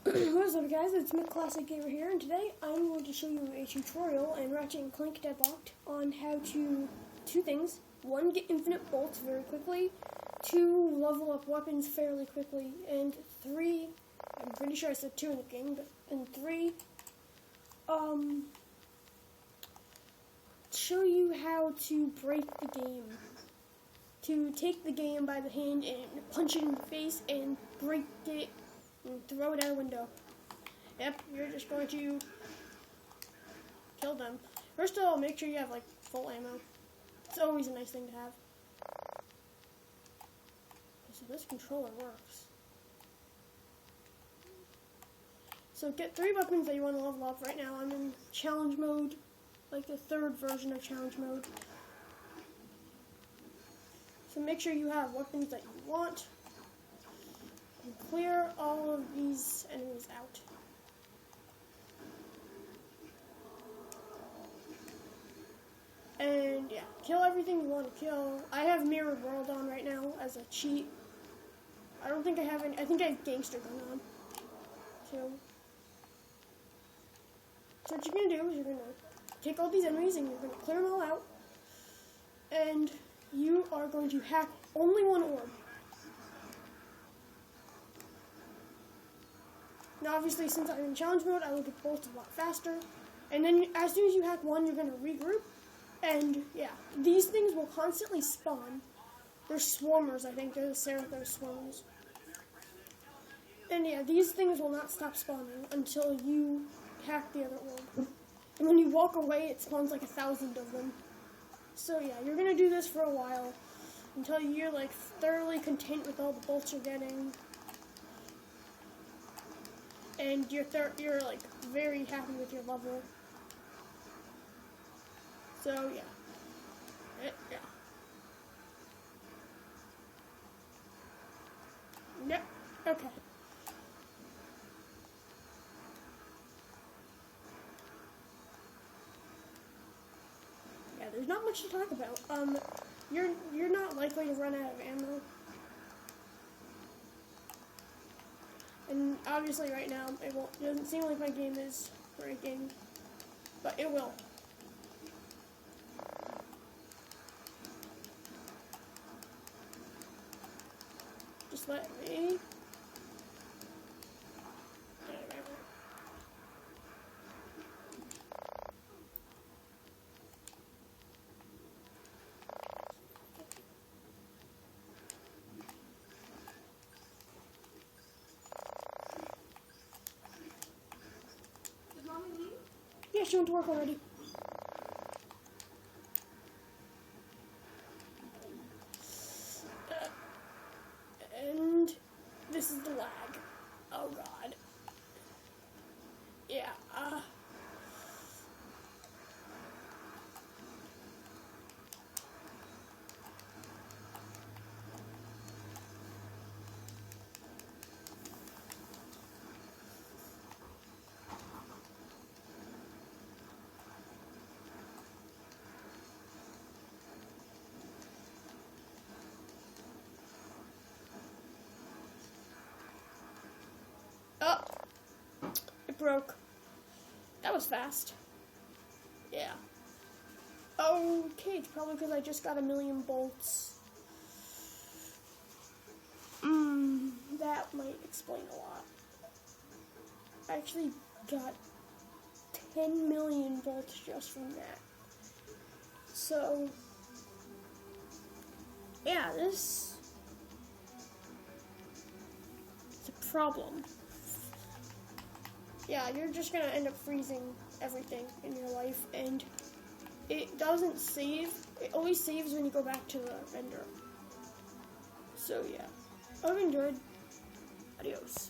What's up guys, it's Classic Gamer here, and today I'm going to show you a tutorial in Ratchet and Clank Deadlocked on how to, two things. One, get infinite bolts very quickly. Two, level up weapons fairly quickly. And three, I'm pretty sure I said two in the game, but and three, show you how to break the game. To take the game by the hand and punch it in the face and break it and throw it out a window. Yep, you're just going to kill them. First of all, make sure you have like full ammo. It's always a nice thing to have. So this controller works. So get 3 weapons that you want to level up. Right now I'm in challenge mode, like the 3rd version of challenge mode. So make sure you have weapons that you want. And clear all of these enemies out. And yeah, kill everything you want to kill. I have Mirrored World on right now as a cheat. I don't think I have any. I think I have Gangster Gun on. So what you're going to do is you're going to take all these enemies and you're going to clear them all out. And you are going to hack only one orb. Now obviously since I'm in challenge mode, I will get bolts a lot faster. And then as soon as you hack one, you're going to regroup. And yeah, these things will constantly spawn. They're swarmers, I think. They're the Seraphos swarmers. And yeah, these things will not stop spawning until you hack the other orb. And when you walk away, it spawns like 1,000 of them. So yeah, you're going to do this for a while until you're like thoroughly content with all the bolts you're getting. And you're like very happy with your level. So yeah. Yeah. Yep. Okay. Yeah, there's not much to talk about. You're not likely to run out of ammo. And obviously right now it doesn't seem like my game is breaking, but it will. Just let me. Yeah, she went to work already. And this is the lag. Oh god. Yeah, oh, it broke. That was fast. Yeah. Okay, it's probably because I just got 1,000,000 bolts. That might explain a lot. I actually got 10 million bolts just from that. So, yeah, this is a problem. Yeah, you're just gonna end up freezing everything in your life, and it doesn't save. It always saves when you go back to the render. So yeah, I hope you enjoyed. Adios.